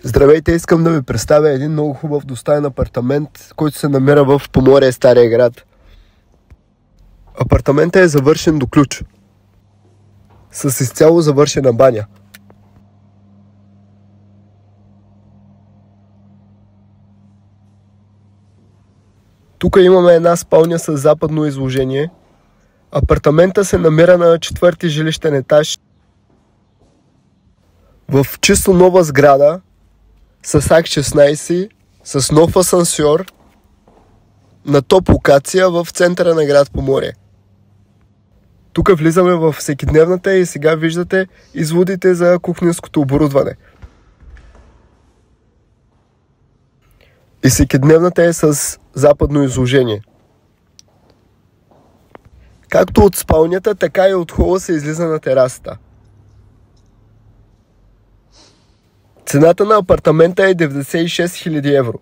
Здравейте, искам да ви представя един много хубав двустаен апартамент, който се намира в Поморие, Стария град. Апартаментът е завършен до ключ, с изцяло завършена баня. Тук имаме една спалня с западно изложение. Апартаментът се намира на 4-ти жилищен етаж в чисто нова сграда с Акт 16, с нов асансьор, на топ локация в центъра на град Поморие. Тук влизаме в всекидневната и сега виждате изводите за кухненското оборудване. И всекидневната е с западно изложение. Както от спалнята, така и от хола се излиза на терасата. Цената на апартамента е 96 000 евро.